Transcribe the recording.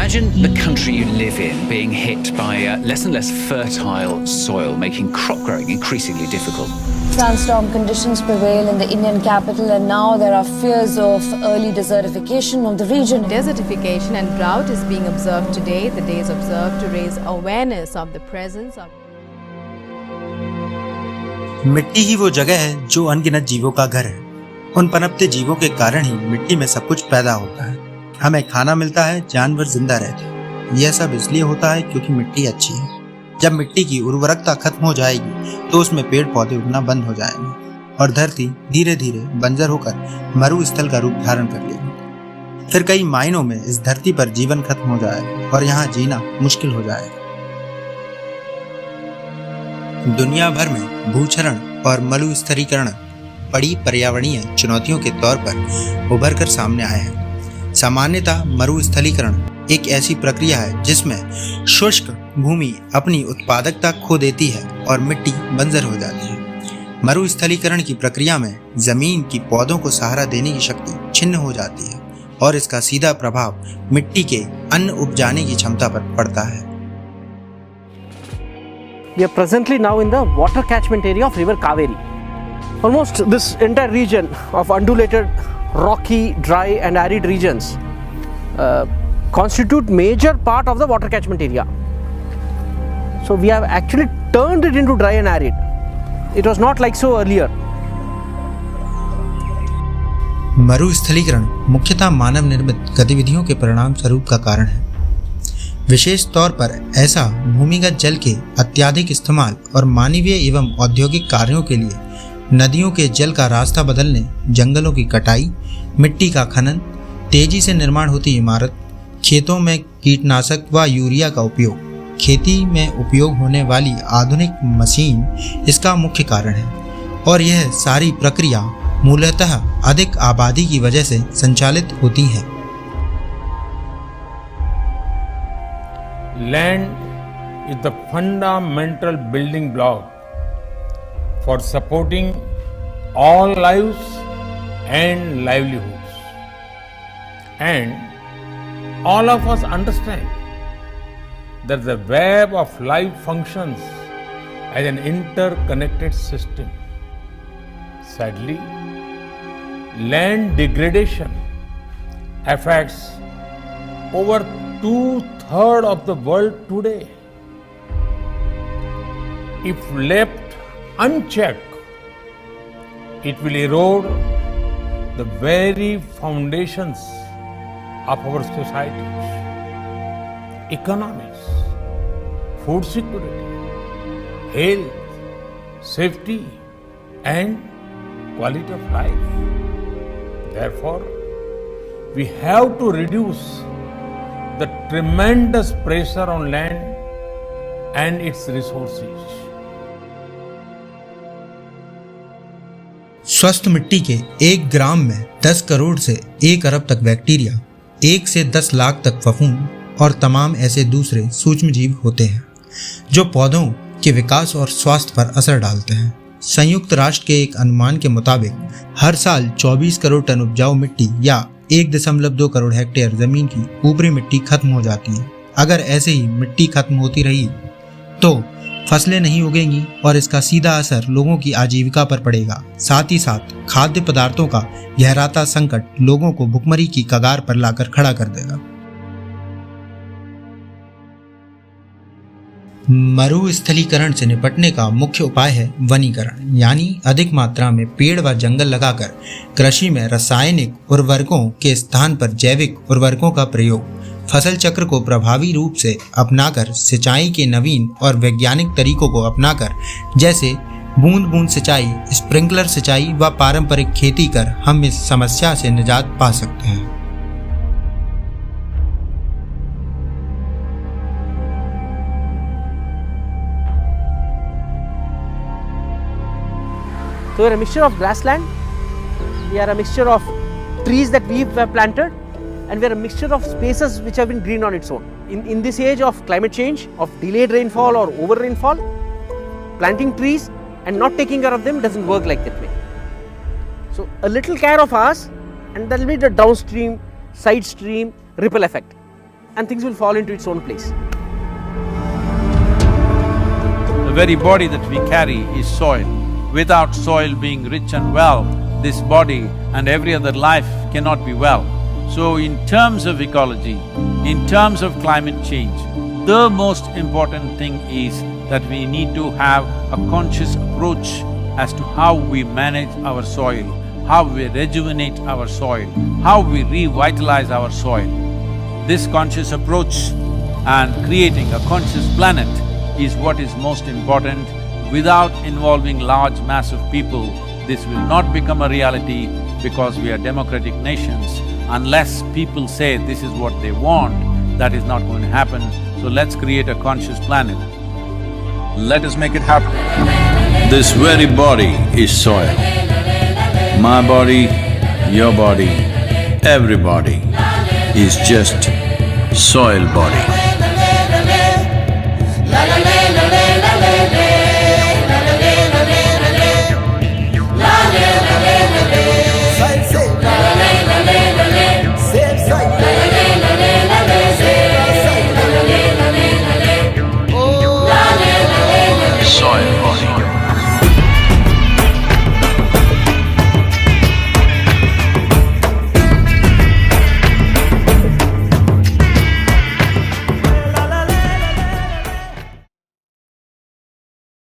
Imagine the country you live in being hit by less and less fertile soil, making crop growing increasingly difficult. Sandstorm conditions prevail in the Indian capital, and now there are fears of early desertification of the region. Desertification and drought is being observed today. The day is observed to raise awareness of the presence of मिट्टी ही वो जगह है जो अनगिनत जीवों का घर है। उन पनपते जीवों के कारण ही मिट्टी में सब कुछ पैदा होता है। हमें खाना मिलता है, जानवर जिंदा रहते हैं। यह सब इसलिए होता है क्योंकि मिट्टी अच्छी है। जब मिट्टी की उर्वरकता खत्म हो जाएगी तो उसमें पेड़ पौधे उगना बंद हो जाएंगे और धरती धीरे धीरे बंजर होकर मरुस्थल का रूप धारण कर लेगी। फिर कई मायनों में इस धरती पर जीवन खत्म हो जाएगा और यहाँ जीना मुश्किल हो जाएगा। दुनिया भर में भूक्षरण और मरुस्थलीकरण बड़ी पर्यावरणीय चुनौतियों के तौर पर उभर कर सामने आए हैं। सामान्यतः मरुस्थलीकरण एक ऐसी प्रक्रिया है जिसमें शुष्क भूमि अपनी उत्पादकता खो देती है और मिट्टी बंजर हो जाती है। मरुस्थलीकरण की प्रक्रिया में जमीन की पौधों को सहारा देने की शक्ति छिन्न हो जाती है और इसका सीधा प्रभाव मिट्टी के अन्न उपजाने की क्षमता पर पड़ता है। We are presently now in the water catchment area of river Kaveri. Almost this entire region of undulated, rocky, dry and arid regions constitute major part of the water catchment area. So we have actually turned it into dry and arid. It was not like so earlier. मरुस्थलीकरण मुख्यतः मानव निर्मित गतिविधियों के परिणाम स्वरूप का कारण है। विशेष तौर पर ऐसा भूमिगत जल के अत्यधिक इस्तेमाल और मानवीय एवं औद्योगिक कार्यों के लिए नदियों के जल का रास्ता बदलने, जंगलों की कटाई, मिट्टी का खनन, तेजी से निर्माण होती इमारत, खेतों में कीटनाशक व यूरिया का उपयोग, खेती में उपयोग होने वाली आधुनिक मशीन इसका मुख्य कारण है और यह सारी प्रक्रिया मूलतः अधिक आबादी की वजह से संचालित होती हैं। Land is the fundamental building block for supporting all lives and livelihoods. And all of us understand that the web of life functions as an interconnected system. Sadly, land degradation affects over 2/3 of the world today. If left unchecked, it will erode the very foundations of our societies, economies, food security, health, safety, and quality of life. Therefore, we have to reduce the tremendous pressure on land and its resources. स्वस्थ मिट्टी के 1 ग्राम में 10 करोड़ से 1 अरब तक bacteria, 1 से 10 लाख तक फफूंद और तमाम ऐसे दूसरे सूक्ष्म जीव होते हैं जो पौधों के विकास और स्वास्थ्य पर असर डालते हैं। संयुक्त राष्ट्र के एक अनुमान के मुताबिक हर साल 24 करोड़ टन उपजाऊ मिट्टी या 1.2 करोड़ हेक्टेयर जमीन की ऊपरी मिट्टी खत्म हो जाती है। अगर ऐसे ही मिट्टी खत्म होती रही तो फसलें नहीं उगेंगी और इसका सीधा असर लोगों की आजीविका पर पड़ेगा। साथ ही साथ खाद्य पदार्थों का गहराता संकट लोगों को भुखमरी की कगार पर लाकर खड़ा कर देगा। मरुस्थलीकरण से निपटने का मुख्य उपाय है वनीकरण, यानी अधिक मात्रा में पेड़ व जंगल लगाकर कृषि में रासायनिक उर्वरकों के स्थान पर जैविक उर्वरकों का प्रयोग, फसल चक्र को प्रभावी रूप से अपनाकर सिंचाई के नवीन और वैज्ञानिक तरीकों को अपनाकर, जैसे बूंद बूंद सिंचाई, स्प्रिंकलर सिंचाई व पारंपरिक खेती कर हम इस समस्या से निजात पा सकते हैं। So we are a mixture of grassland, we are a mixture of trees that we have planted, and we are a mixture of spaces which have been green on its own. In this age of climate change, of delayed rainfall or over rainfall, planting trees and not taking care of them doesn't work like that way. So a little care of us and there will be the downstream, side stream ripple effect. and things will fall into its own place. The very body that we carry is soil. Without soil being rich and well, this body and every other life cannot be well. So in terms of ecology, in terms of climate change, the most important thing is that we need to have a conscious approach as to how we manage our soil, how we rejuvenate our soil, how we revitalize our soil. This conscious approach and creating a conscious planet is what is most important. Without involving large mass of people, this will not become a reality because we are democratic nations. Unless people say this is what they want, that is not going to happen. So let's create a conscious planet. Let us make it happen. This very body is soil. My body, your body, everybody is just soil body.